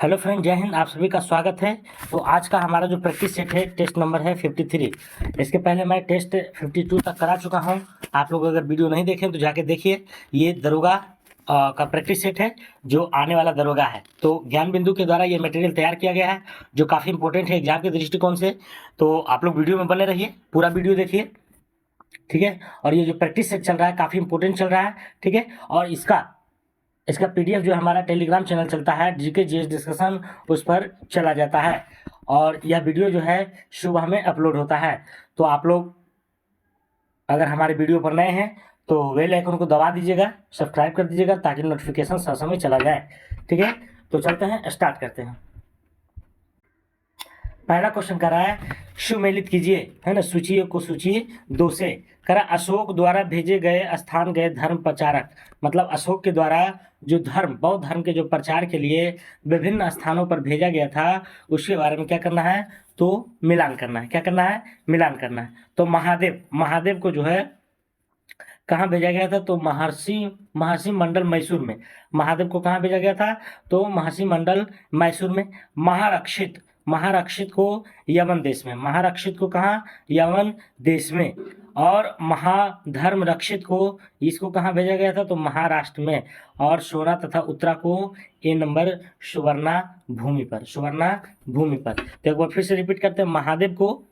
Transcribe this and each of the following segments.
Hello friend, जय हिंद। आप सभी का स्वागत है। तो आज का हमारा जो प्रैक्टिस सेट है, टेस्ट नंबर है 53। इसके पहले मैं टेस्ट 52 तक करा चुका हूं। आप लोग अगर वीडियो नहीं देखें तो जाके देखिए। ये दरोगा का प्रैक्टिस सेट है, जो आने वाला दरोगा है। तो ज्ञान बिंदु के द्वारा ये मटेरियल तैयार किया गया है, जो काफ़ी इंपॉर्टेंट है एग्जाम के दृष्टिकोण से। तो आप लोग वीडियो में बने रहिए, पूरा वीडियो देखिए, ठीक है। और ये जो प्रैक्टिस सेट चल रहा है काफ़ी इंपॉर्टेंट चल रहा है, ठीक है। और इसका इसका पीडीएफ जो हमारा टेलीग्राम चैनल चलता है, जीके जीएस डिस्कशन, उस पर चला जाता है। और यह वीडियो जो है सुबह में अपलोड होता है। तो आप लोग अगर हमारे वीडियो पर नए हैं तो बेल आइकन को दबा दीजिएगा, सब्सक्राइब कर दीजिएगा, ताकि नोटिफिकेशन समय चला जाए, ठीक है। तो चलते हैं, स्टार्ट करते हैं। पहला क्वेश्चन कर रहा है, सुमेलित कीजिए, है ना, सूची को सूची 2 से। करा अशोक द्वारा भेजे गए स्थान गए धर्म प्रचारक, मतलब अशोक के द्वारा जो धर्म, बौद्ध धर्म के जो प्रचार के लिए विभिन्न स्थानों पर भेजा गया था, उसके बारे में क्या करना है, तो मिलान करना है। क्या करना है, मिलान करना है। तो महादेव को जो है कहाँ भेजा गया था, तो महर्षि महर्षि मंडल मैसूर में। महादेव को कहाँ भेजा गया था, तो महर्षि मंडल मैसूर में। महारक्षित महारक्षित को यमन देश में। महारक्षित को कहाँ, यमन देश में। और महाधर्म रक्षित को, इसको कहाँ भेजा गया था, तो महाराष्ट्र में। और सोना तथा उत्तरा को ए नंबर सुवर्णा भूमि पर, सुवर्णा भूमि पर। तो एक बार फिर से रिपीट करते हैं। महादेव को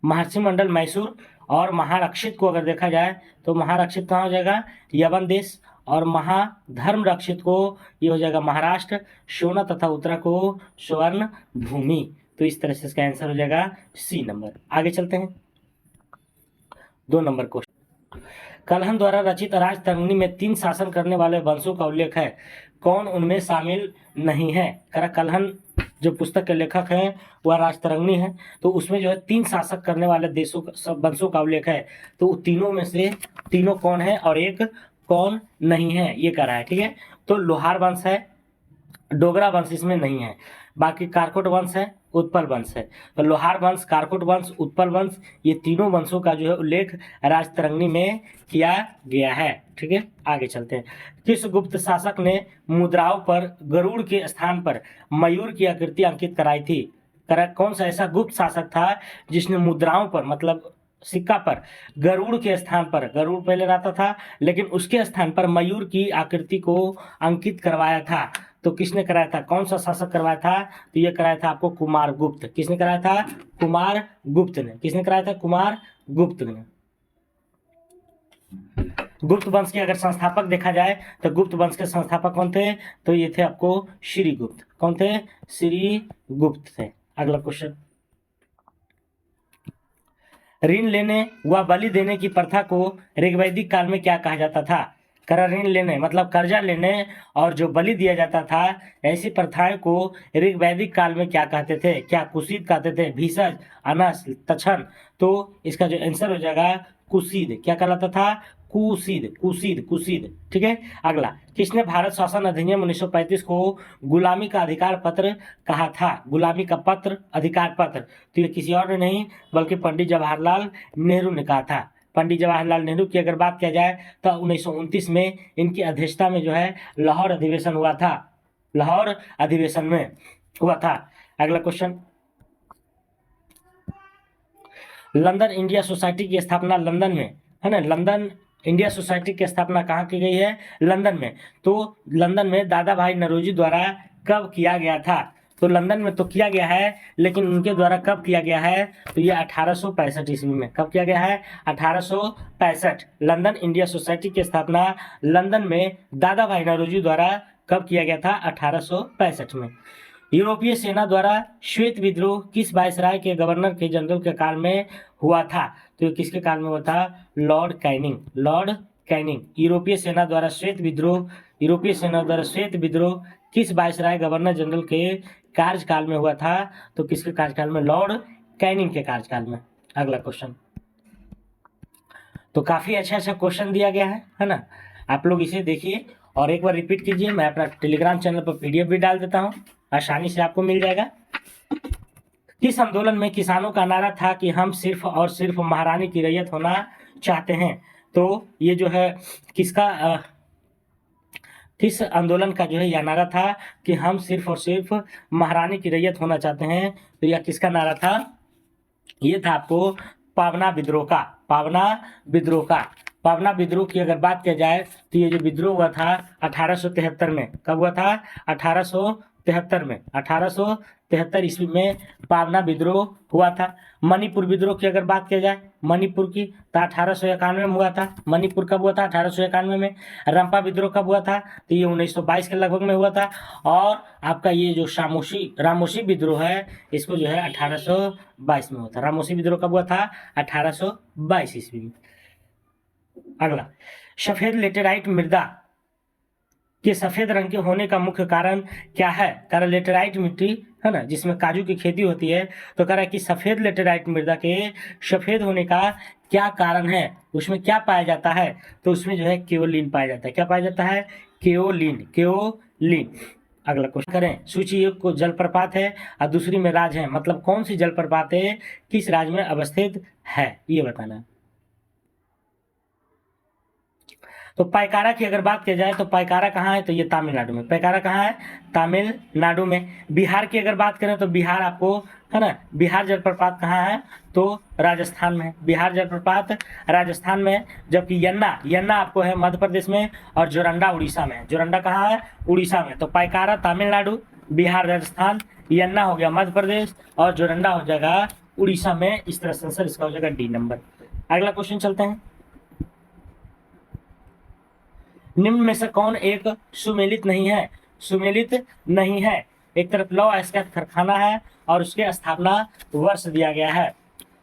महर्षि मंडल मैसूर, और महारक्षित को अगर देखा जाए तो महारक्षित कहाँ हो जाएगा, यवन देश। और महाधर्म रक्षित को ये हो जाएगा महाराष्ट्र। सोना तथा उत्तरा को स्वर्ण भूमि। तो इस तरह से इसका आंसर हो जाएगा सी नंबर। आगे चलते हैं, 2 नंबर क्वेश्चन। कलहन द्वारा रचित राजतरंगिणी में 3 शासन करने वाले वंशों का उल्लेख है, कौन उनमें शामिल नहीं है। कलहन जो पुस्तक के लेखक हैं वह राजतरंगिणी है। तो उसमें जो है 3 शासक करने वाले देशों का, सब वंशों का उल्लेख है। तो तीनों में से तीनों कौन है और एक कौन नहीं है, ये कह रहा है, ठीक है। तो लोहार वंश है, डोगरा वंश इसमें नहीं है। बाकी कारकोट वंश है, उत्पल वंश है। तो लोहार वंश, कारकोट वंश, उत्पल वंश, ये तीनों वंशों का जो है उल्लेख राजतरंगिणी में किया गया है, ठीक है। आगे चलते हैं। किस गुप्त शासक ने मुद्राओं पर गरुड़ के स्थान पर मयूर की आकृति अंकित कराई थी। कौन सा ऐसा गुप्त शासक था जिसने मुद्राओं पर, मतलब सिक्का पर, गरुड़ के स्थान पर, गरुड़ पहले रहता था लेकिन उसके स्थान पर मयूर की आकृति को अंकित करवाया था। तो किसने कराया था, कौन सा शासक करवाया था, तो ये कराया था आपको कुमार गुप्त। किसने कराया था, कुमार गुप्त ने। किसने कराया था, कुमार गुप्त ने। गुप्त वंश के अगर संस्थापक देखा जाए तो गुप्त वंश के संस्थापक कौन थे, तो ये थे आपको श्री गुप्त। कौन थे, श्री गुप्त थे। अगला क्वेश्चन। ऋण लेने व बलि देने की प्रथा को ऋग्वैदिक काल में क्या कहा जाता था। ऋण लेने मतलब कर्जा लेने और जो बलि दिया जाता था, ऐसी प्रथाएं को ऋग्वैदिक काल में क्या कहते थे। क्या कुशीद कहते थे, भीषज, अनस, तक्षण। तो इसका जो आंसर हो जाएगा कुशीद। क्या कहलाता था, कुशीद, कुशीद, कुशीद, ठीक है। अगला, किसने भारत शासन अधिनियम 1935 को गुलामी का अधिकार पत्र कहा था। गुलामी का पत्र, अधिकार पत्र, तो ये किसी और ने नहीं बल्कि पंडित जवाहरलाल नेहरू ने कहा था। पंडित जवाहरलाल नेहरू की अगर बात किया जाए तो 1929 में इनकी अध्यक्षता में जो है लाहौर अधिवेशन हुआ था, लाहौर अधिवेशन में हुआ था। अगला क्वेश्चन। लंदन इंडिया सोसाइटी की स्थापना लंदन में, है ना। लंदन इंडिया सोसाइटी की स्थापना कहाँ की गई है, लंदन में। तो लंदन में दादा भाई नौरोजी द्वारा कब किया गया था, तो लंदन में तो किया गया है, लेकिन उनके द्वारा कब किया गया है, तो ये 1865 ईस्वी में। कब किया गया है, 1865। लंदन इंडिया सोसाइटी की स्थापना लंदन में दादा भाई नौरोजी द्वारा कब किया गया था, 1865 में। यूरोपीय सेना द्वारा श्वेत विद्रोह किस वायसराय के गवर्नर के जनरल के काल में हुआ था, तो ये किसके काल में हुआ था, लॉर्ड कैनिंग, लॉर्ड कैनिंग। यूरोपीय सेना द्वारा श्वेत विद्रोह किस वायसराय गवर्नर जनरल के कार्यकाल में हुआ था, तो किसके कार्यकाल में, लॉर्ड कैनिंग के कार्यकाल में। अगला क्वेश्चन। तो काफी अच्छा क्वेश्चन दिया गया है ना। आप लोग इसे देखिए और एक बार रिपीट कीजिए। मैं अपना टेलीग्राम चैनल पर पीडीएफ भी डाल देता हूँ, आसानी से आपको मिल जाएगा। किस आंदोलन में किसानों का नारा था कि हम सिर्फ और सिर्फ महारानी की रैयत होना चाहते हैं। तो ये जो है किसका किस आंदोलन का जो है यह नारा था कि हम सिर्फ और सिर्फ महारानी की रैयत होना चाहते हैं? तो यह किसका नारा था? ये था आपको पावना विद्रोह का। पावना विद्रोह का। पावना विद्रोह की अगर बात किया जाए तो ये जो विद्रोह हुआ था 1873 में। कब हुआ था? 1873 में। 1873 ईस्वी में पावना विद्रोह हुआ था। मणिपुर विद्रोह की अगर बात किया जाए मणिपुर की, तो 1891 में हुआ था। मणिपुर कब हुआ था? 1891 में। रंपा विद्रोह कब हुआ था? तो ये 1922 के लगभग में हुआ था। और आपका ये जो रामोशी विद्रोह है, इसको जो है 1822 में हुआ था। रामोशी विद्रोह कब हुआ था? 1822 ईस्वी में। अगला, सफेद लेटेराइट मृदा के सफेद रंग के होने का मुख्य कारण क्या है? कह रहा लेटेराइट मिट्टी है ना, जिसमें काजू की खेती होती है, तो कह रहा है कि सफेद लेटेराइट मृदा के सफेद होने का क्या कारण है? उसमें क्या पाया जाता है? तो उसमें जो है केओलिन पाया जाता है। क्या पाया जाता है? केओलिन। केओलिन। अगला क्वेश्चन करें। सूची एक को जलप्रपात है और दूसरी में राज है, मतलब कौन सी जलप्रपात है, किस राज्य में अवस्थित है, ये बताना है। तो पायकारा की अगर बात की जाए तो पायकारा कहाँ है? तो ये तमिलनाडु में। पायकारा कहाँ है? तमिलनाडु में। बिहार की अगर बात करें तो बिहार आपको है ना, बिहार जलप्रपात कहाँ है? तो राजस्थान में। बिहार जलप्रपात राजस्थान में। जबकि यन्ना आपको है मध्य प्रदेश में और जोरंडा उड़ीसा में। जोरंडा कहाँ है? उड़ीसा में। तो पायकारा तमिलनाडु, बिहार राजस्थान, यन्ना हो गया मध्य प्रदेश और जोरंडा हो जाएगा उड़ीसा में। इस तरह से इसका हो जाएगा डी नंबर। अगला क्वेश्चन चलते हैं। निम्न में से कौन एक सुमेलित नहीं है? सुमेलित नहीं है। एक तरफ लौह इस्पात कारखाना है और उसके स्थापना वर्ष दिया गया है,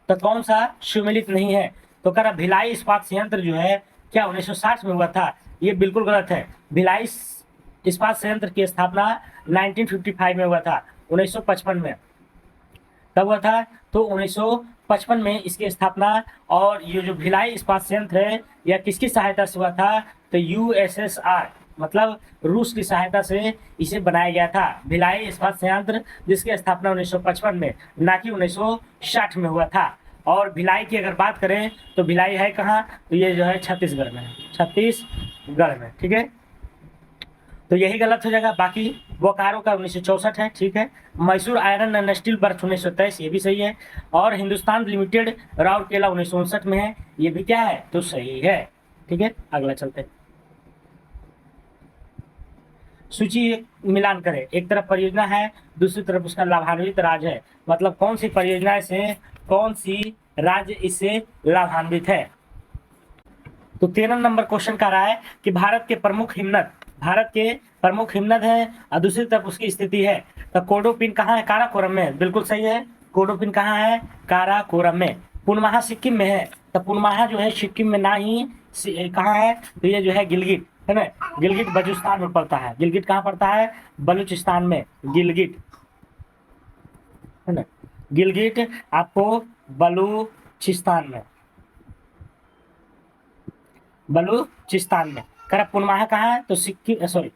तो कौन सा सुमेलित नहीं है? तो कह रहा भिलाई इस्पात संयंत्र जो है क्या 1960 में हुआ था? ये बिल्कुल गलत है। भिलाई इस्पात संयंत्र की स्थापना 1955 में हुआ था। 1955 में कब हुआ था? तो 1955 में इसकी स्थापना। और ये जो भिलाई इस्पात संयंत्र है यह किसकी सहायता से हुआ था? तो यूएसएसआर मतलब रूस की सहायता से इसे बनाया गया था। भिलाई इस्पात संयंत्र जिसकी स्थापना 1955 में, ना कि 1960 में हुआ था। और भिलाई की अगर बात करें तो भिलाई है कहाँ? तो ये जो है छत्तीसगढ़ में है। छत्तीसगढ़ में। ठीक है, तो यही गलत हो जाएगा। बाकी बोकारो का 1964 है। ठीक है, मैसूर आयरन एंड स्टील वर्ष 1923, ये भी सही है। और हिंदुस्तान लिमिटेड राउरकेला 1959 में है, ये भी क्या है? तो सही है। ठीक है, अगला चलते हैं। सूची मिलान करें। एक तरफ परियोजना है, दूसरी तरफ उसका लाभान्वित राज्य है, मतलब कौन सी परियोजना से कौन सी राज्य इससे लाभान्वित है। तो 13 नंबर क्वेश्चन का रहा है कि भारत के प्रमुख हिमनद है और दूसरी तरफ उसकी स्थिति है। तो कोडोपिन कहाँ है? काराकोरम में। बिल्कुल सही है। कोडोपिन कहाँ है? काराकोरम में। पुनमहा सिक्किम में है। तो पुनमहा जो है सिक्किम में ना ही कहाँ है? तो ये जो है गिलगिट है ना, गिलगिट बलूचिस्तान में पड़ता है। गिलगिट कहाँ पड़ता है? बलूचिस्तान में। गिलगिट है ना, गिलगिट आपको बलूचिस्तान में, बलूचिस्तान में। कर पुनमहा कहाँ है? तो सिक्किम, सॉरी,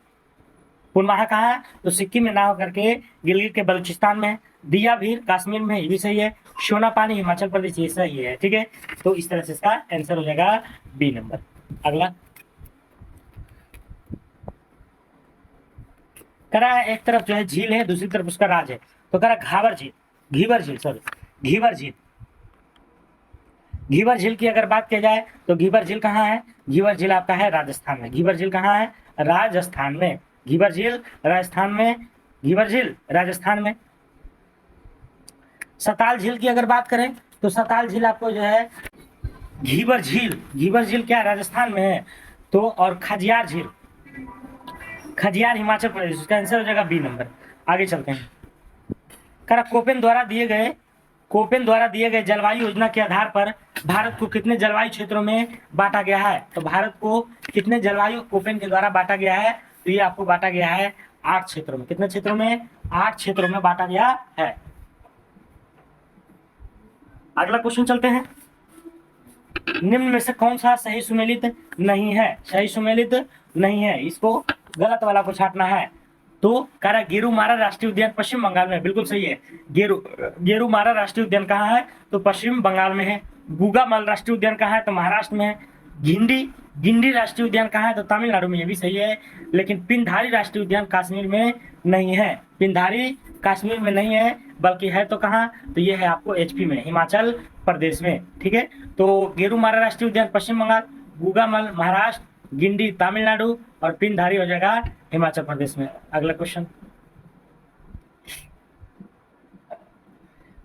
पुनमहा कहाँ है? तो सिक्किम में ना होकर के गिलगिट के बलूचिस्तान में है। दिया भीर कश्मीर में, ये भी सही है। सोना पानी हिमाचल प्रदेश, ये सही है। ठीक है, तो इस तरह से इसका आंसर हो जाएगा बी नंबर। अगला करा है, एक तरफ जो है झील है, दूसरी तरफ उसका राज है। तो करा घीवर झील। घीवर झील की अगर बात की जाए तो घीवर झील कहाँ है? घीवर झील आपका है राजस्थान में। घीवर झील कहाँ है? राजस्थान में। घीवर झील राजस्थान में। घीवर झील राजस्थान में। सताल झील की अगर बात करें तो सताल झील आपको जो है घीवर झील क्या राजस्थान में है? तो और खजियार झील, खजियार हिमाचल प्रदेश, उसका आंसर हो जाएगा बी नंबर। आगे चलते हैं। करा कोपेन द्वारा दिए गए जलवायु योजना के आधार पर भारत को कितने जलवायु क्षेत्रों में बांटा गया है? तो भारत को कितने जलवायु कोपेन के द्वारा बांटा गया है? तो ये आपको बांटा गया है 8 क्षेत्रों में। कितने क्षेत्रों में? 8 क्षेत्रों में बांटा गया है। अगला क्वेश्चन चलते हैं। निम्न में से कौन सा सही सुमेलित नहीं है? सही सुमेलित नहीं है, इसको गलत वाला को छांटना है। तो कह रहा गेरुमारा राष्ट्रीय उद्यान पश्चिम बंगाल में। बिल्कुल सही है। गेरुमारा राष्ट्रीय उद्यान कहाँ है? तो पश्चिम बंगाल में है। गुगामल राष्ट्रीय उद्यान कहाँ है? तो महाराष्ट्र में है। गिंडी गिंडी राष्ट्रीय उद्यान कहाँ है? तो तमिलनाडु में, ये भी सही है। लेकिन पिंधारी राष्ट्रीय उद्यान कश्मीर में नहीं है। पिंधारी कश्मीर में नहीं है, बल्कि है तो कहाँ? तो ये है आपको एचपी में, हिमाचल प्रदेश में। ठीक है, तो गेरुमारा राष्ट्रीय उद्यान पश्चिम बंगाल, गुगामल महाराष्ट्र, गिंडी तमिलनाडु और पिंधारी हो जाएगा हिमाचल प्रदेश में। अगला क्वेश्चन,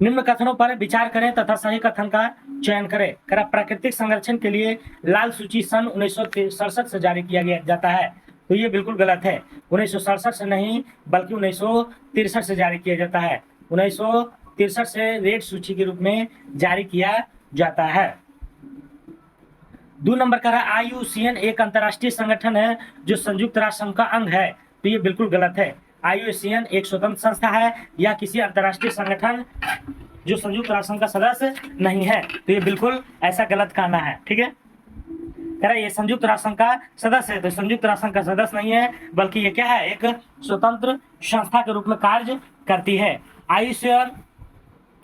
निम्न कथनों पर विचार करें तथा सही कथन का चयन करें। करा प्राकृतिक संरक्षण के लिए लाल सूची सन 1967 से जारी किया गया जाता है। तो ये बिल्कुल गलत है। 1967 से नहीं, बल्कि 1963 से जारी किया जाता है। 1963 से रेड सूची के रूप में जारी किया जाता है। 2 नंबर का रहा, IUCN एक अंतर्राष्ट्रीय संगठन है जो संयुक्त राष्ट्र संघ का अंग है। तो ये बिल्कुल गलत है। IUCN एक स्वतंत्र संस्था है या किसी अंतर्राष्ट्रीय संगठन जो संयुक्त राष्ट्र संघ का सदस्य नहीं है। तो ये बिल्कुल ऐसा गलत कहना है। ठीक है, कह रहा ये संयुक्त राष्ट्र संघ का सदस्य है, तो संयुक्त राष्ट्र संघ का सदस्य नहीं है, बल्कि ये क्या है? एक स्वतंत्र संस्था के रूप में कार्य करती है। IUCN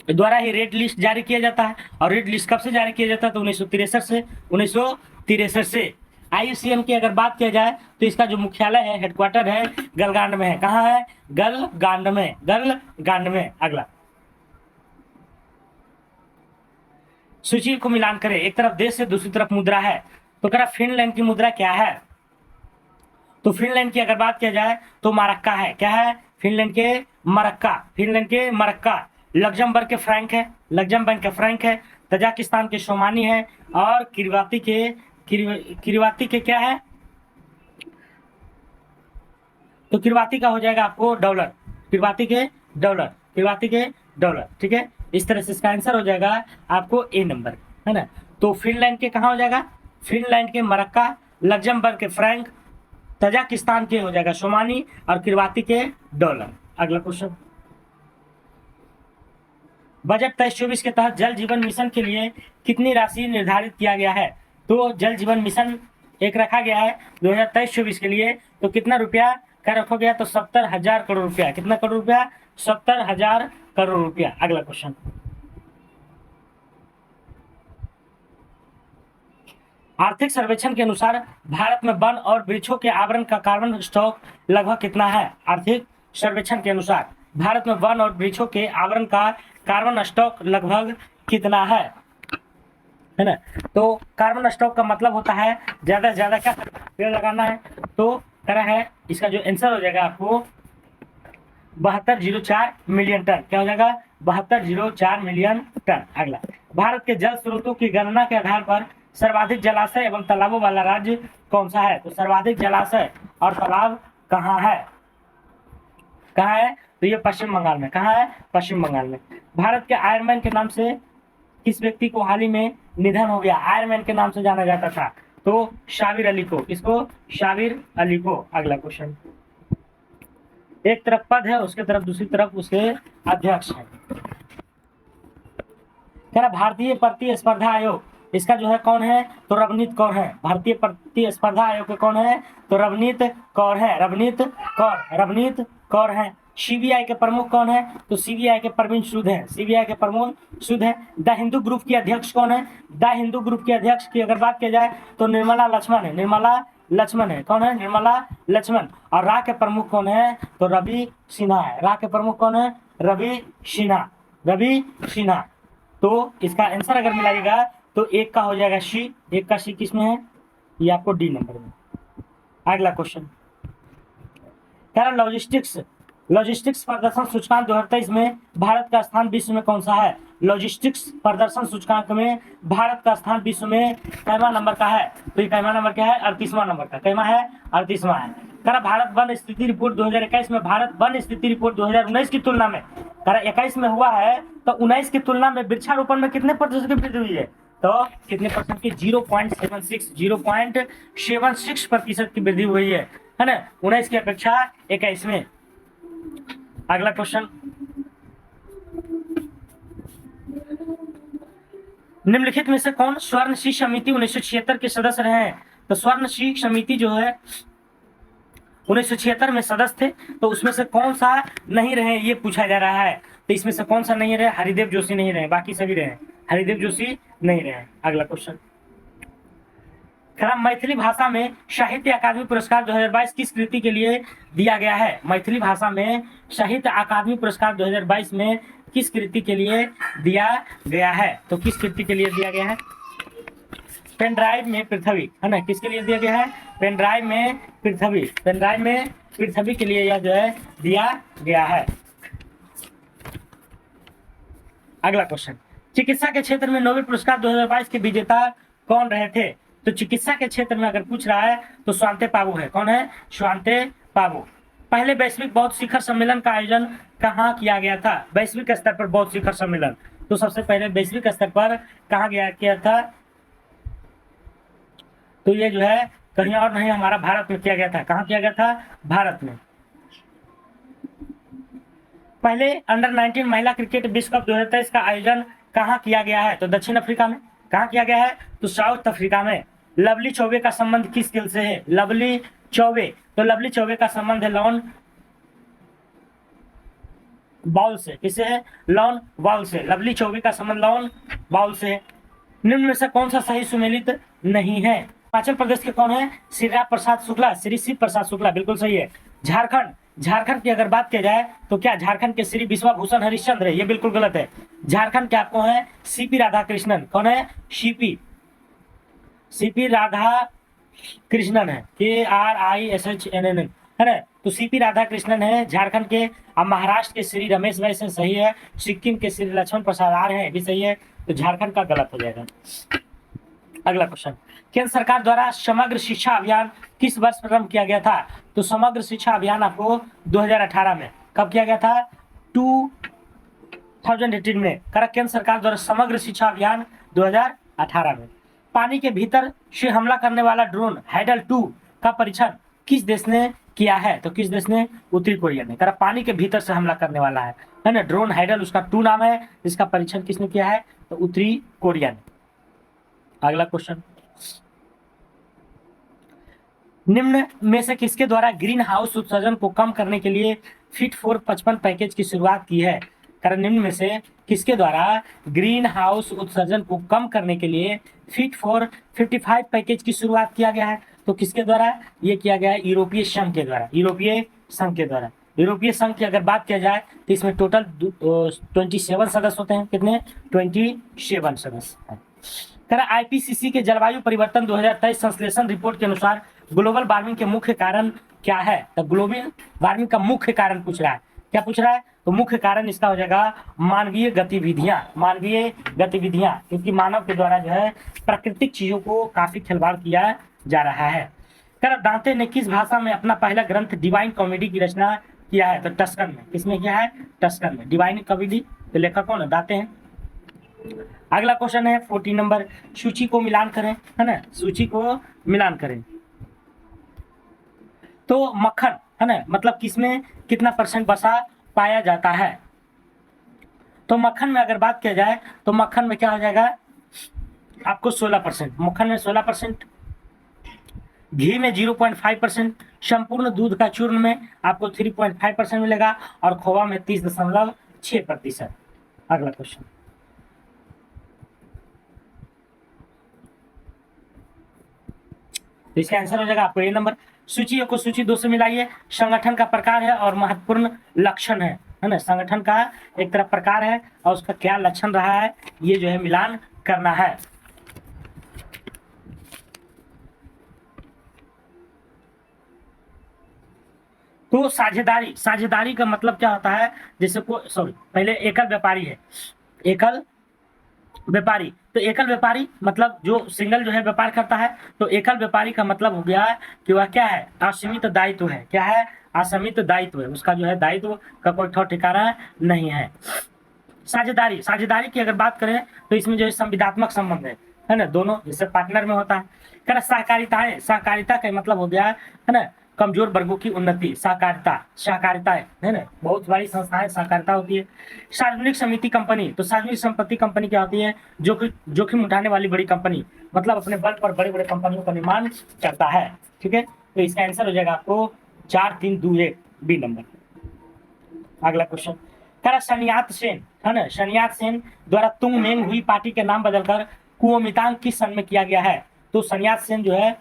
द्वारा ही रेड लिस्ट जारी किया जाता है। और रेड लिस्ट कब से जारी किया जाता है? तो 1963 से। IUCN की अगर बात किया जाए तो इसका जो मुख्यालय है, हेडक्वार्टर है, गलगांड में है। कहाँ है? गलगांड में। अगला, सूची को मिलान करें। एक तरफ देश है, दूसरी तरफ मुद्रा है। तो कह रहा फिनलैंड की मुद्रा क्या है? तो फिनलैंड की अगर बात किया जाए तो मरक्का है। क्या है? फिनलैंड के मरक्का। लग्जमबर्ग के फ्रैंक है। तजाकिस्तान के शोमानी है। और किरवाती के क्या है? तो किरवाती का हो जाएगा आपको डॉलर। किरवाती के डॉलर। ठीक है, इस तरह से इसका आंसर हो जाएगा आपको ए नंबर, है ना। तो फिनलैंड के कहाँ हो जाएगा? फिनलैंड के मरक्का, लग्जमबर्ग के फ्रैंक, तजाकिस्तान के हो जाएगा शोमानी और किरवाती के डॉलर। अगला क्वेश्चन, बजट 23-24 के तहत जल जीवन मिशन के लिए कितनी राशि निर्धारित किया गया है? तो जल जीवन मिशन एक रखा गया है 2023-24 के लिए। तो कितना रुपया का रखा गया? तो 70,000 करोड़ रुपया। कितना करोड़ रुपया? 70,000 करोड़ रुपया। अगला क्वेश्चन, आर्थिक सर्वेक्षण के अनुसार भारत में वन और वृक्षों के आवरण का कार्बन स्टॉक लगभग कितना है? आर्थिक सर्वेक्षण के अनुसार भारत में वन और वृक्षों के आवरण का कार्बन स्टॉक लगभग कितना है ना। तो कार्बन स्टॉक का मतलब होता है ज्यादा से ज्यादा क्या पेड़ लगाना है। तो तरह है इसका जो आंसर हो जाएगा आपको 7204 मिलियन टन। क्या हो जाएगा? 7204 मिलियन टन। अगला, भारत के जल स्रोतों की गणना के आधार पर सर्वाधिक जलाशय एवं तालाबों वाला राज्य कौन सा है? तो सर्वाधिक जलाशय और तालाब कहाँ है? तो ये पश्चिम बंगाल में। कहाँ है? पश्चिम बंगाल में। भारत के आयरन के नाम से किस व्यक्ति को हाल ही में निधन हो गया? आयरन के नाम से जाना जाता था। तो शाबिर अली को। किसको? शाबिर अली को। अगला क्वेश्चन, एक तरफ पद है, उसके तरफ दूसरी तरफ उसके अध्यक्ष है। क्या भारतीय प्रतिस्पर्धा आयोग इसका जो है कौन है? तो रवनीत कौर है। भारतीय प्रतिस्पर्धा आयोग के कौन है? तो रवनीत कौर है। CBI के प्रमुख कौन है? तो CBI के प्रवीण सूद है। द हिंदू ग्रुप की अध्यक्ष कौन है? द हिंदू ग्रुप के अध्यक्ष की अगर बात की जाए तो निर्मला लक्ष्मण है। कौन है? निर्मला लक्ष्मण। और रा के प्रमुख कौन है? तो रवि सिन्हा है। रा के प्रमुख कौन है? रवि सिन्हा। तो इसका आंसर अगर मिलाइएगा तो एक का हो जाएगा सी। एक का सी किस में है? ये आपको डी नंबर में। अगला क्वेश्चन, लॉजिस्टिक्स प्रदर्शन सूचकांक 2023 में भारत का स्थान विश्व में कौन सा है? लॉजिस्टिक्स प्रदर्शन सूचकांक में भारत का स्थान विश्व में कैवां नंबर का है? तो ये कैवां नंबर क्या है? 38वां नंबर का। कैवां है? 38वां है। करा भारत वन स्थिति रिपोर्ट 2021 में भारत वन स्थिति रिपोर्ट 2019 की तुलना में, करा 21 में हुआ है तो 19 की तुलना में वृक्षारोपण में कितने प्रतिशत की वृद्धि हुई है? तो कितने परसेंट की? 0.76% की वृद्धि हुई है ना, 19 की अपेक्षा 21 में। अगला क्वेश्चन, निम्नलिखित में से कौन स्वर्ण शीख समिति 1976 के सदस्य रहे हैं? तो स्वर्ण शीख समिति जो है 1976 में सदस्य थे, तो उसमें से कौन सा नहीं रहे ये पूछा जा रहा है। तो इसमें से कौन सा नहीं रहे? हरिदेव जोशी नहीं रहे, बाकी सभी रहे। हरिदेव जोशी नहीं रहे। अगला क्वेश्चन, खरा मैथिली भाषा में साहित्य अकादमी पुरस्कार 2022 किस कृति के लिए दिया गया है? मैथिली भाषा में साहित्य अकादमी पुरस्कार 2022 में किस कृति के लिए दिया गया है? तो किस कृति के लिए दिया गया है? पेन ड्राइव में पृथ्वी, है ना, किसके लिए दिया गया है? पेन ड्राइव में पृथ्वी, पेन ड्राइव में पृथ्वी के लिए यह जो है दिया गया है। अगला क्वेश्चन, चिकित्सा के क्षेत्र में नोबेल पुरस्कार 2022 के विजेता कौन रहे थे? तो चिकित्सा के क्षेत्र में अगर पूछ रहा है तो स्वांते पाबू है। कौन है? स्वांते पाबू। पहले वैश्विक बौद्ध शिखर सम्मेलन का आयोजन कहाँ किया गया था? वैश्विक स्तर पर बौद्ध शिखर सम्मेलन, तो सबसे पहले वैश्विक स्तर पर कहाँ किया था? तो ये जो है कहीं और नहीं, हमारा भारत में किया गया था। कहाँ किया गया था? भारत में। पहले अंडर 19 महिला क्रिकेट विश्व कप 2023 का आयोजन कहाँ किया गया है? तो दक्षिण अफ्रीका में। कहाँ किया गया है? तो साउथ अफ्रीका में। लवली चौबे का संबंध किस खेल से है? लवली चौबे, तो लवली चौबे का संबंध है लॉन बॉल से। किससे है? लॉन बॉल से। लवली चौबे का संबंध लॉन बॉल से है। निम्न में से कौन सा सही सुमेलित नहीं है? हिमाचल प्रदेश के कौन है? श्री प्रसाद शुक्ला, श्री शिव प्रसाद शुक्ला, बिल्कुल सही है। झारखंड, झारखंड की अगर बात किया जाए तो क्या झारखंड के श्री विश्वभूषण हरिश्चंद्र है? ये बिल्कुल गलत है। झारखंड के आपको है सीपी राधाकृष्णन। कौन है? सीपी राधा कृष्णन है, KRISHNN, है ना। तो सीपी राधा कृष्णन है झारखंड के। अब महाराष्ट्र के श्री रमेश वैश्य सही है। सिक्किम के श्री लक्ष्मण प्रसाद आर है, भी सही है। तो झारखंड का गलत हो जाएगा। अगला क्वेश्चन, केंद्र सरकार द्वारा समग्र शिक्षा अभियान किस वर्ष प्रारंभ किया गया था? तो समग्र शिक्षा अभियान आपको 2018 में। कब किया गया था? 2018 में। करेक्ट, केंद्र सरकार द्वारा समग्र शिक्षा अभियान 2018 में। पानी के भीतर से हमला करने वाला ड्रोन हैडल 2 का परीक्षण किस देश ने किया है? तो किस देश ने? उत्तरी कोरिया ने। करेक्ट, पानी के भीतर से हमला करने वाला है ना ड्रोन हैडल, उसका 2 नाम है। इसका परीक्षण किसने किया है? तो उत्तरी कोरिया ने। अगला क्वेश्चन, निम्न में से किसके द्वारा ग्रीन हाउस उत्सर्जन को कम करने के लिए फिट फॉर 55 पैकेज की शुरुआत की है? कारण निम्न में से किसके द्वारा ग्रीन हाउस उत्सर्जन को कम करने के लिए फिट फॉर 55 पैकेज की शुरुआत किया गया है? तो किसके द्वारा ये किया गया है? यूरोपीय संघ के द्वारा। यूरोपीय संघ के द्वारा। यूरोपीय संघ की अगर बात किया जाए तो इसमें टोटल 27 सदस्य होते हैं। कितने? 27 सदस्य। IPCC के जलवायु परिवर्तन 2023 संश्लेषण रिपोर्ट के अनुसार ग्लोबल वार्मिंग के मुख्य कारण क्या है? तो ग्लोबल वार्मिंग का मुख्य कारण पूछ रहा है। क्या पूछ रहा है? तो मुख्य कारण इसका हो जाएगा मानवीय गतिविधियां। मानवीय गतिविधियां, क्योंकि मानव के द्वारा जो है प्राकृतिक चीजों को काफी खिलवाड़ किया जा रहा है। दांते ने किस भाषा में अपना पहला ग्रंथ डिवाइन कॉमेडी की रचना किया है? तो टस्कन में। किसमें किया है? टस्कन में। डिवाइन कॉमेडी तो लेखक कौन है? दांते हैं। अगला क्वेश्चन है 14 नंबर, सूची को मिलान करें, है ना। सूची को मिलान करें तो मक्खन, है ना, मतलब किसमें कितना % वसा पाया जाता है? तो मक्खन में अगर बात किया जाए तो मक्खन में क्या हो जाएगा आपको? 16%। मक्खन में 16%, घी में 0.5%, संपूर्ण दूध का चूर्ण में आपको 3.5% मिलेगा और खोवा में 30.6%। अगला क्वेश्चन, तो इसका आंसर हो जाएगा आपको ए नंबर। सूची को सूची 2 से मिलाइए। संगठन का प्रकार है और महत्वपूर्ण लक्षण है ना। संगठन का एक तरफ प्रकार है और उसका क्या लक्षण रहा है, ये जो है मिलान करना है। तो साझेदारी, साझेदारी का मतलब क्या होता है? जैसे पहले एकल व्यापारी है। एकल व्यापारी, तो एकल व्यापारी मतलब जो सिंगल जो है व्यापार करता है। तो एकल व्यापारी का मतलब हो गया कि वह क्या है? असीमित दायित्व है। क्या है? असीमित दायित्व है। उसका जो है दायित्व का कोई ठौर ठिकाना नहीं है। साझेदारी, साझेदारी की अगर बात करें तो इसमें जो है संविदात्मक संबंध है ना, दोनों जैसे पार्टनर में होता है। सहकारिताएं, सहकारिता का मतलब हो गया है ना कमजोर वर्गों की उन्नति। सहकारिता, सहकारिता है ना, बहुत बड़ी संस्थाएं सहकारिता होती है। सार्वजनिक समिति कंपनी, तो सार्वजनिक संपत्ति कंपनी क्या होती है? जोखिम उठाने वाली बड़ी कंपनी, मतलब अपने बल पर बड़े बड़े कंपनियों का निर्माण करता है। ठीक है, तो इसका आंसर हो जाएगा आपको 4, 3, 2, 1 बी नंबर। अगला क्वेश्चन, शनियात सेन, है ना, शनियात सेन द्वारा तुंग मेंग हुई पार्टी के नाम बदलकर कुओमितांग किस सन में किया गया है? तो सन्यात सेन जो है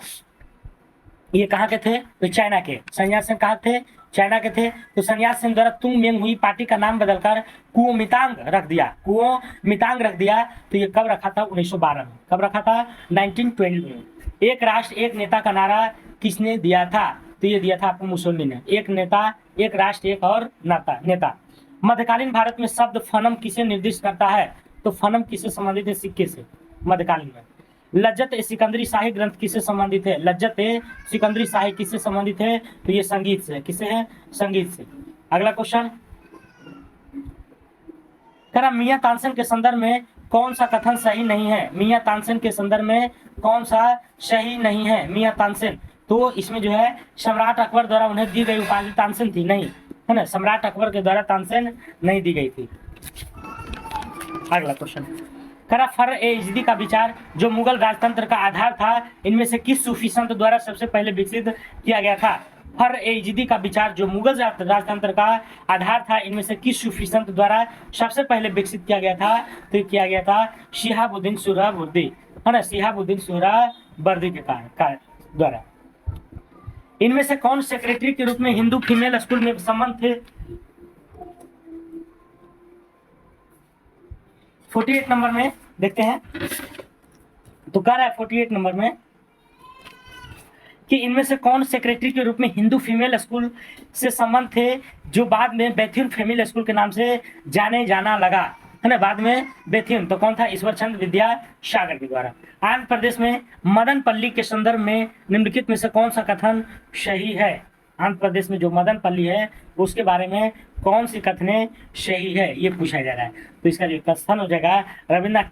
ये कहाँ के थे, तो चाइना के। सन्यात सेन कहाँ थे, चाइना के थे। तो सन्यात सेन द्वारा तुंग मेंग हुई पार्टी का नाम बदलकर कुओमितांग रख दिया, कुओमितांग रख दिया। तो ये कब रखा था, 1912 में। कब रखा था, 1912 में। एक राष्ट्र एक नेता का नारा किसने दिया था, तो ये दिया था आपको मुसोलिनी ने। एक नेता एक राष्ट्र एक और नेता। मध्यकालीन भारत में शब्द फनम किसे निर्दिष्ट करता है, तो फनम किससे संबंधित है, सिक्के से, मध्यकालीन में। लज्जत ए सिकंदरी शाही ग्रंथ किससे संबंधित है, लज्जत ए सिकंदरी शाही किससे संबंधित है, तो ये संगीत से। किससे है, संगीत से। अगला क्वेश्चन करा, मियां तानसेन के संदर्भ में कौन सा कथन सही नहीं है, मियां तानसेन के संदर्भ में कौन सा सही नहीं है, मियां तानसेन। तो इसमें जो है सम्राट अकबर द्वारा उन्हें दी गई उपाधि तानसेन थी, नहीं है ना, सम्राट अकबर के द्वारा तानसेन नहीं दी गई थी। अगला क्वेश्चन करा, फर ए इजदी का विचार जो मुगल राजतंत्र का आधार था, इनमें से किस सूफी संत द्वारा सबसे पहले विकसित किया गया था। फर ए इजदी का विचार जो मुगल राजतंत्र का आधार था, इनमें से किस सूफी संत द्वारा सबसे पहले विकसित किया गया था, तो किया गया था शिहाबुद्दीन सुहरावर्दी, है ना, शिहाबुद्दीन सुहरावर्दी के द्वारा। इनमें से कौन सेक्रेटरी के रूप में हिंदू फीमेल स्कूल में संबंध थे। 48 नंबर में देखते हैं, तो कह रहा है 48 नंबर में कि इनमें से कौन सेक्रेटरी के रूप में हिंदू फीमेल स्कूल से संबंध थे, जो बाद में बेथुन फीमेल स्कूल के नाम से जाना लगा, है ना, बाद में बेथुन। तो कौन था, ईश्वर चंद्र विद्यासागर के द्वारा। आंध्र प्रदेश में मदनपल्ली के संदर्भ में निम्नलिखित में से कौन सा कथन सही है। आंध्र प्रदेश में जो मदनपल्ली है उसके बारे में कौन सी कथने सही है, ये पूछा जा रहा है। तो इसका जो कथन हो जाएगा, रविंद्रनाथ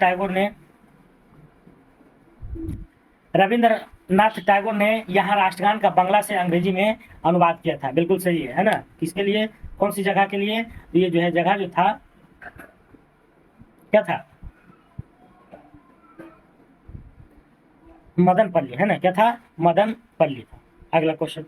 टैगोर ने यहाँ राष्ट्रगान का बांग्ला से अंग्रेजी में अनुवाद किया था। बिल्कुल सही है ना। किसके लिए, कौन सी जगह के लिए, तो ये जो है जगह जो था क्या था, मदनपल्ली, है ना, क्या था, मदनपल्ली था। अगला क्वेश्चन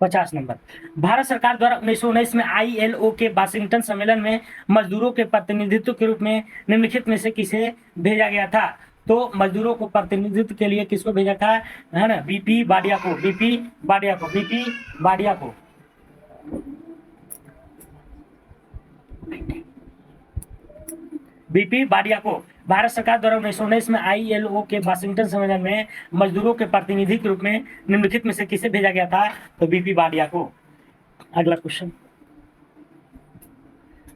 50 नंबर, भारत सरकार द्वारा 1919 में ILO के वाशिंगटन सम्मेलन में मजदूरों के प्रतिनिधित्व के रूप में निम्नलिखित में से किसे भेजा गया था। तो मजदूरों को प्रतिनिधित्व के लिए किसको भेजा था, है ना, बीपी बाडिया को, बीपी बाडिया को। भारत सरकार द्वारा 1919 में ILO के वाशिंगटन सम्मेलन में मजदूरों के प्रतिनिधि के रूप में निम्नलिखित में से किसे भेजा गया था, तो बीपी बाडिया को। अगला क्वेश्चन,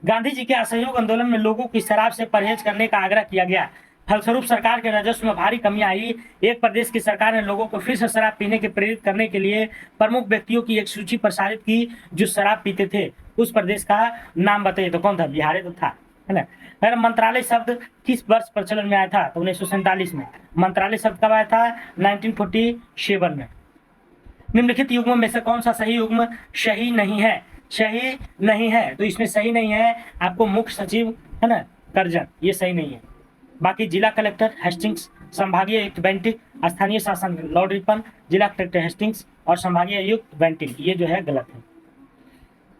गांधी जी के असहयोग आंदोलन में लोगों की शराब से परहेज करने का आग्रह किया गया, फलस्वरूप सरकार के राजस्व में भारी कमी आई। एक प्रदेश की सरकार ने लोगों को फिर से शराब पीने के प्रेरित करने के लिए प्रमुख व्यक्तियों की एक सूची प्रसारित की जो शराब पीते थे। उस प्रदेश का नाम बताइए, तो कौन था, बिहार तो था, है ना। अगर मंत्रालय शब्द किस वर्ष प्रचलन में आया था, तो 1947 में। मंत्रालय शब्द कब आया था, 1947 में। निम्नलिखित युग्म में से कौन सा सही युग्म सही नहीं है, तो इसमें सही नहीं है आपको मुख्य सचिव, है ना, करजन, ये सही नहीं है। बाकी जिला कलेक्टर हेस्टिंग्स, संभागीय आयुक्त बेंटिक, स्थानीय शासन लॉर्ड रिपन, जिला कलेक्टर हेस्टिंग्स और संभागीय आयुक्त बेंटिक, ये जो है गलत है।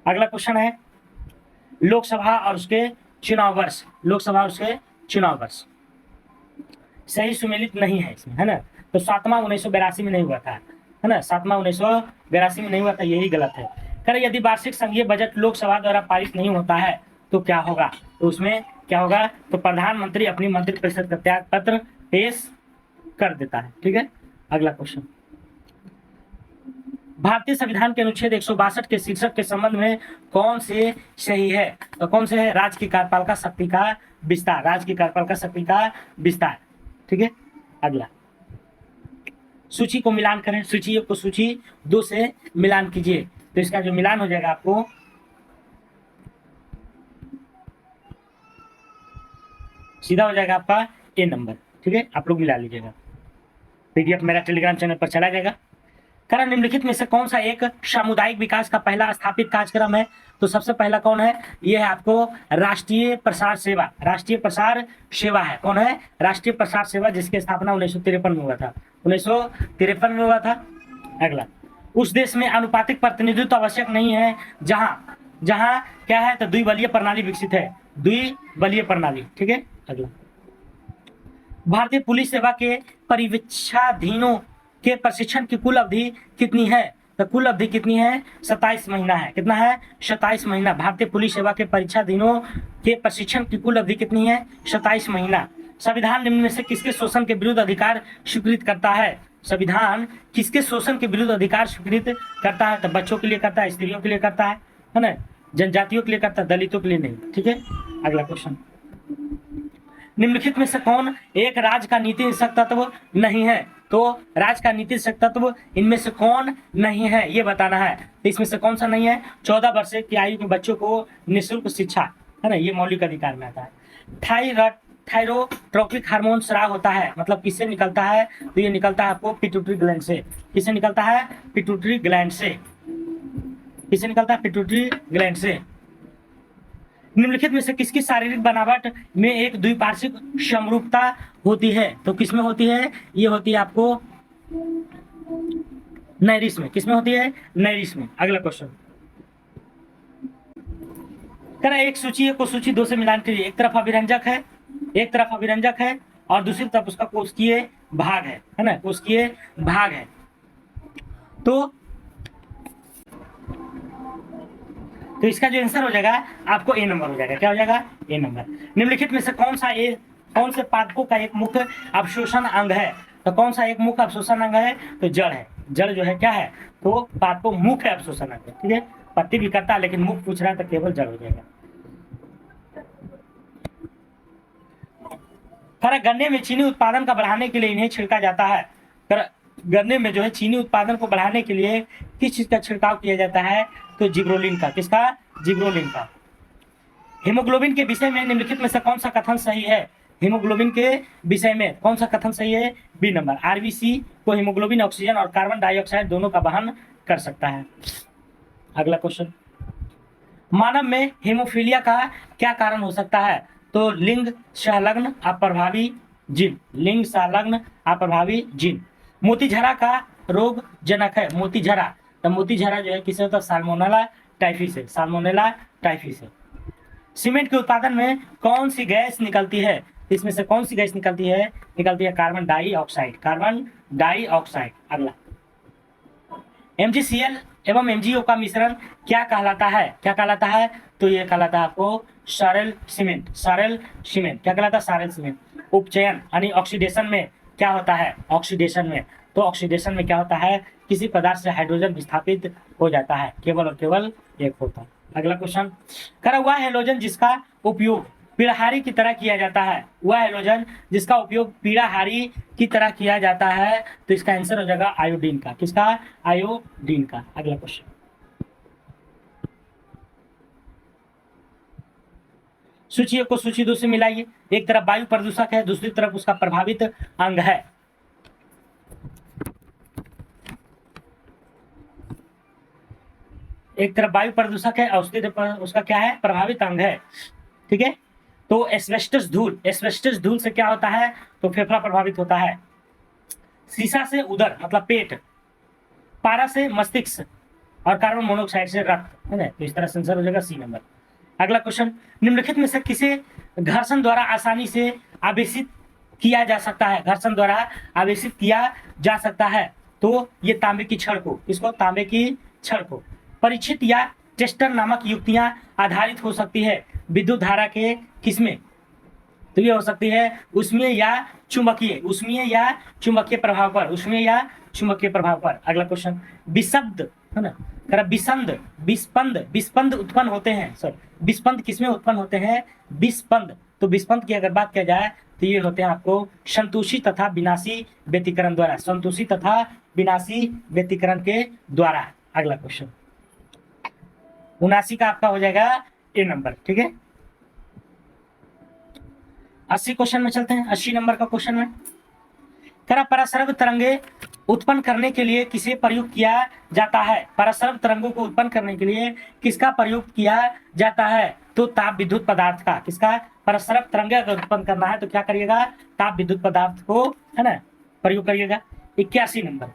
अगला क्वेश्चन है लोकसभा और उसके चुनाव वर्ष, सही सुमेलित नहीं है इसमें, है ना। तो 7वां 1982 में नहीं हुआ था, है ना, 7वां 1982 में नहीं हुआ था, यही गलत है। करें यदि वार्षिक संघीय बजट लोकसभा द्वारा पारित नहीं होता है तो क्या होगा, तो उसमें क्या होगा, तो प्रधानमंत्री अपनी मंत्रिपरिषद का त्याग पत्र पेश कर देता है। ठीक है। अगला क्वेश्चन, भारतीय संविधान के अनुच्छेद 162 के शीर्षक के संबंध में कौन से सही है, तो कौन से है, राज्य की कार्यपालिका शक्ति का विस्तार, ठीक है। अगला सूची को मिलान करें, सूची 1 को सूची 2 से मिलान कीजिए, तो इसका जो मिलान हो जाएगा आपको सीधा हो जाएगा आपका A नंबर। ठीक है, आप लोग मिला लीजिएगा, PDF मेरा टेलीग्राम चैनल पर चला जाएगा। कारण निम्नलिखित में से कौन सा एक सामुदायिक विकास का पहला स्थापित कार्यक्रम है, तो सबसे पहला कौन है, यह है आपको राष्ट्रीय प्रसार सेवा है। कौन है, राष्ट्रीय प्रसार सेवा, जिसकी स्थापना 1953 में हुआ था, 1953 में हुआ था। अगला, उस देश में अनुपातिक प्रतिनिधित्व आवश्यक नहीं है जहां क्या है, तो द्विबलीय प्रणाली विकसित है, द्विबलीय प्रणाली। ठीक है। अगला, भारतीय पुलिस सेवा के परिवीक्षाधीनों के प्रशिक्षण की कुल अवधि कितनी है? तो कुल अवधि कितनी है? 27 महीना है। कितना है? 27 महीना। भारतीय पुलिस सेवा के परीक्षाधीनों के प्रशिक्षण की कुल अवधि कितनी है? 27 महीना। संविधान निम्न में से किसके शोषण के विरुद्ध अधिकार स्वीकृत करता है? संविधान किसके शोषण के विरुद्ध अधिकार स्वीकृत करता है? तो बच्चों के लिए करता है, स्त्रियों के लिए करता है ना, जनजातियों के लिए करता है, दलितों के लिए नहीं। ठीक है, अगला क्वेश्चन। निम्नलिखित में से कौन एक राज्य का नीति निषेध तत्व नहीं है? तो राज्य का नीति निषेध तत्व इनमें से कौन नहीं है ये बताना है। तो इसमें से कौन सा नहीं है? 14 वर्ष की आयु के बच्चों को निःशुल्क शिक्षा, है ना, ये मौलिक अधिकार में आता है। थायरोट्रोपिक हार्मोन स्राव होता है, मतलब किससे निकलता है? तो ये निकलता है आपको पिट्यूटरी ग्लैंड से। किससे निकलता है? पिट्यूटरी ग्लैंड से। किससे निकलता है? पिट्यूटरी ग्लैंड से। निम्नलिखित में से किसकी शारीरिक बनावट में एक द्विपार्श्विक समरूपता होती है? तो किसमें होती है? ये होती है आपको नैरिस में। किसमें होती है? नैरिस में। अगला क्वेश्चन। एक सूची को सूची 2 से मिलान करिए। एक तरफ अभिरंजक है और दूसरी तरफ उसका कोशिकीय भाग है ना, कोशिकीय भाग है। तो इसका जो आंसर हो जाएगा आपको ए नंबर हो जाएगा। क्या हो जाएगा? ए नंबर। निम्नलिखित में से कौन से पादपों का एक मुख्य अवशोषण अंग है? तो कौन सा एक मुख्य अवशोषण अंग है? तो जड़ है। जड़ जो है क्या है? तो पादपों मुख्य अवशोषण अंग है। ठीक है, पत्ती भी करता है लेकिन मुख्य पूछ रहा है तो केवल जड़ हो जाएगा। गन्ने में चीनी उत्पादन का बढ़ाने के लिए इन्हें छिड़का जाता है। गन्ने में जो है चीनी उत्पादन को बढ़ाने के लिए किस चीज का छिड़काव किया जाता है? तो जिब्रोलिन का। किसका? जिब्रोलिन का। हीमोग्लोबिन के विषय में निम्नलिखित में से कौन सा कथन सही है? हीमोग्लोबिन के विषय में कौन सा कथन सही है? B number. आरबीसी को हीमोग्लोबिन ऑक्सीजन और कार्बन डाइऑक्साइड दोनों का वहन कर सकता है। अगला क्वेश्चन। मानव में हेमोफीलिया का क्या कारण हो सकता है? तो लिंग संलग्न अप्रभावी जीन। लिंग संलग्न अप्रभावी जीन। मोतीझरा का रोग जनक है। मोतीझरा, तो मोतीझरा जो है किसे होता है? साल्मोनेला टाइफी से। साल्मोनेला टाइफी से। सीमेंट के उत्पादन में कौन सी गैस निकलती है? इसमें से कौन सी गैस निकलती है? निकलती है कार्बन डाइऑक्साइड। Carbon dioxide. अगला। MgCl एवं MgO का मिश्रण क्या कहलाता है? क्या कहलाता है? तो ये कहलाता है आपको सारेल सीमेंट। सारेल सीमेंट। क्या कहलाता है? सारेल सीमेंट। उपचयन यानी ऑक्सीडेशन में क्या होता है? ऑक्सीडेशन में, तो ऑक्सीडेशन में क्या होता है? किसी पदार्थ से हाइड्रोजन विस्थापित हो जाता है, केवल और केवल एक होता है। अगला क्वेश्चन। वह हैलोजन जिसका उपयोग पीड़ाहारी की तरह किया जाता है। वह हैलोजन जिसका उपयोग पीड़ाहारी की तरह किया जाता है, तो इसका आंसर हो जाएगा आयोडीन का। किसका? आयोडीन का। अगला क्वेश्चन। सूची को सूची 2 से मिलाइए। एक तरफ वायु प्रदूषक है, दूसरी तरफ उसका प्रभावित अंग है। एक तरफ वायु प्रदूषक है और उसकी तरफ उसका क्या है? प्रभावित अंग है। ठीक है, तो एस्बेस्टस धूल, एस्बेस्टस धूल से क्या होता है? तो फेफड़ा प्रभावित होता है। सीसा से उदर मतलब पेट, पारा से मस्तिष्क और कार्बन मोनोऑक्साइड से रक्त, है ना, तो इस तरह से आंसर हो जाएगा सी नंबर। अगला क्वेश्चन। निम्नलिखित में से किसे घर्षण द्वारा आसानी से आवेशित किया जा सकता है? घर्षण द्वारा आवेशित किया जा सकता है, तो ये तांबे की छड़ को, इसको तांबे की छड़ को। परीक्षित या टेस्टर नामक युक्तियां आधारित हो सकती है विद्युत धारा के किसमें? तो ये हो सकती है उसमें या चुंबकीय, उसमें या चुंबकीय प्रभाव पर, उसमें या चुंबकीय प्रभाव पर। अगला क्वेश्चन। विशब्द, है ना, विसंद, विस्पंद, विस्पंद उत्पन्न होते हैं। सर, विस्पंद किसमें उत्पन्न होते हैं? विस्पंद। तो विस्पंद की अगर बात किया जाए तो ये होते हैं आपको संतुषी तथा विनाशी व्यतिकरण द्वारा। संतुषी तथा विनाशी व्यतिकरण के द्वारा। अगला क्वेश्चन। 79 का आपका हो जाएगा ए नंबर। ठीक है, 80 क्वेश्चन में चलते हैं। 80 नंबर का क्वेश्चन में परासर्ग तरंगे उत्पन्न करने के लिए किसे प्रयुक्त किया जाता है? परासर्ग तरंगों को उत्पन्न करने के लिए किसका प्रयोग किया जाता है? तो ताप विद्युत पदार्थ का। किसका? परासर्ग तरंगे अगर उत्पन्न करना है तो क्या करिएगा? ताप विद्युत पदार्थ को, है ना, प्रयोग करिएगा। 81 नंबर।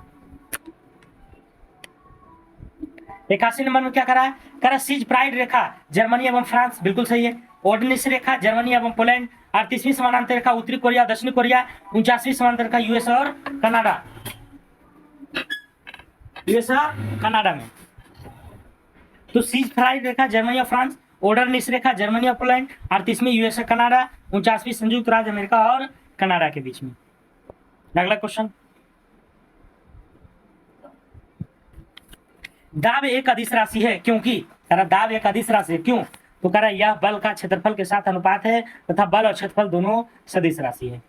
81 नंबर में क्या करा है? सीज प्राइड रेखा जर्मनी एवं फ्रांस, बिल्कुल सही है। ऑर्डिनेंस रेखा जर्मनी एवं पोलैंड, 38वीं समानांतर रेखा उत्तरी कोरिया दक्षिणी कोरिया, 49वीं समानांतर रेखा यूएस और कनाडा, यूएस और कनाडा में। तो सीज फ्राई रेखा जर्मनी और फ्रांस, ओडरनिस रेखा जर्मनी और पोलैंड, 38वीं यूएस और कनाडा, 49वीं संयुक्त राज्य अमेरिका और कनाडा के बीच में। अगला क्वेश्चन, दाब एक अदिश राशि है क्योंकि, कह रहा दाब एक अदिश राशि है क्यों, तो कह रहा यह बल का क्षेत्रफल के साथ अनुपात है तथा बल और क्षेत्रफल दोनों सदिश राशि है।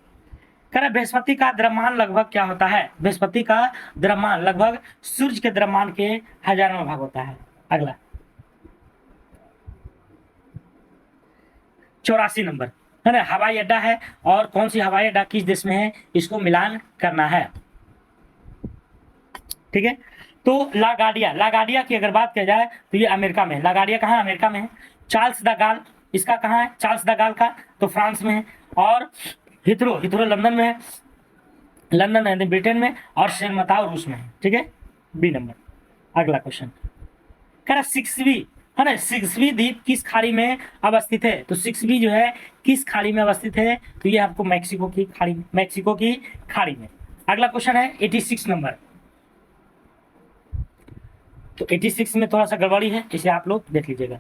कह रहा बृहस्पति का द्रव्यमान लगभग क्या होता है, बृहस्पति का द्रव्यमान लगभग सूर्य के द्रव्यमान के 1000वां भाग होता है। अगला 84 नंबर है ना, हवाई अड्डा है और कौन सी हवाई अड्डा किस देश में है, इसको मिलान करना है। ठीक है, तो लागाडिया की अगर बात किया जाए तो ये अमेरिका में है। लागाडिया कहाँ है, अमेरिका में है। चार्ल्स द गाल, इसका कहाँ है, चार्ल्स द गाल का तो फ्रांस में है। और हिथरो लंदन में है, लंदन है ब्रिटेन में, और शेरमताव रूस में है। ठीक है, बी नंबर। अगला क्वेश्चन कह रहा सिक्सवी है ना, सिक्सवी द्वीप किस खाड़ी में अवस्थित है, तो सिक्सवी जो है किस खाड़ी में अवस्थित है, तो ये आपको मैक्सिको की खाड़ी में, मैक्सिको की खाड़ी में। अगला क्वेश्चन है 86 नंबर, तो 86 में थोड़ा सा गड़बड़ी है, इसे आप लोग देख लीजिएगा।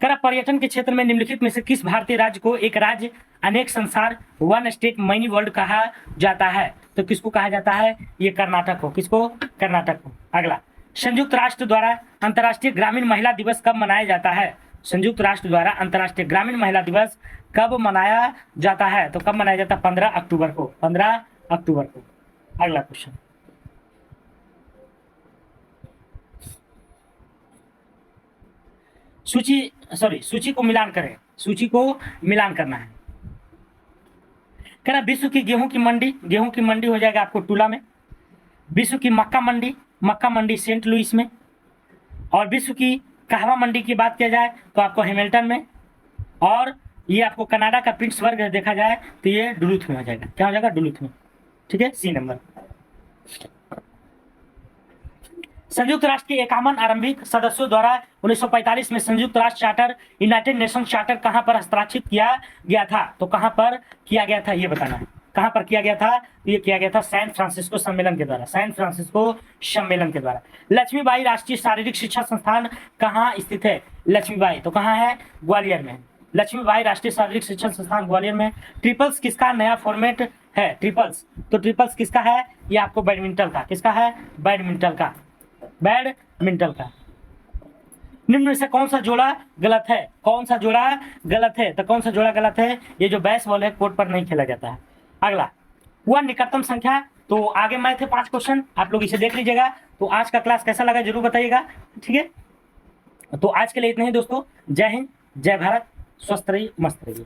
करा पर्यटन के क्षेत्र में निम्नलिखित में से किस भारतीय राज्य को एक राज्य अनेक संसार वन स्टेट मैनी वर्ल्ड कहा जाता है, तो किसको कहा जाता है, ये कर्नाटक को, किसको, कर्नाटक को। अगला, संयुक्त राष्ट्र द्वारा अंतर्राष्ट्रीय ग्रामीण महिला दिवस कब मनाया जाता है, संयुक्त राष्ट्र द्वारा अंतर्राष्ट्रीय ग्रामीण महिला दिवस कब मनाया जाता है, तो कब मनाया जाता है, 15 अक्टूबर को, 15 अक्टूबर को। अगला क्वेश्चन, सूची को मिलान करें, सूची को मिलान करना है। कह रहा विश्व की गेहूं की मंडी हो जाएगा आपको टूला में, विश्व की मक्का मंडी सेंट लुइस में, और विश्व की कहवा मंडी की बात किया जाए तो आपको हैमिल्टन में, और ये आपको कनाडा का पिट्सबर्ग देखा जाए तो ये डुलूथ में हो जाएगा, क्या हो जाएगा, डुलूथ में। ठीक है, सी नंबर। संयुक्त राष्ट्र के 51 आरंभिक सदस्यों द्वारा 1945 में संयुक्त राष्ट्र चार्टर, यूनाइटेड नेशन चार्टर कहां पर हस्ताक्षरित किया गया था, तो कहां पर किया गया था ये बताना है, कहां पर किया गया था, तो ये किया गया था सैन फ्रांसिस्को सम्मेलन के द्वारा, सैन फ्रांसिस्को सम्मेलन के द्वारा। लक्ष्मीबाई राष्ट्रीय शारीरिक शिक्षा संस्थान कहाँ स्थित है, लक्ष्मीबाई तो कहाँ है, ग्वालियर में। लक्ष्मीबाई राष्ट्रीय शारीरिक शिक्षण संस्थान ग्वालियर में। ट्रिपल्स किसका नया फॉर्मेट है, ट्रिपल्स, तो ट्रिपल्स किसका है, ये आपको बैडमिंटन का, किसका है, बैडमिंटन का, बैडमिंटन का। निम्न में से कौन सा जोड़ा गलत है, कौन सा जोड़ा गलत है, तो कौन सा जोड़ा गलत है, ये जो बेसबॉल है कोर्ट पर नहीं खेला जाता है। अगला, वह निकटतम संख्या, तो आगे मैं थे 5 क्वेश्चन, आप लोग इसे देख लीजिएगा। तो आज का क्लास कैसा लगा जरूर बताइएगा। ठीक है, तो आज के लिए इतना ही दोस्तों, जय हिंद, जय भारत, स्वस्थ रहिए, मस्त रहिए।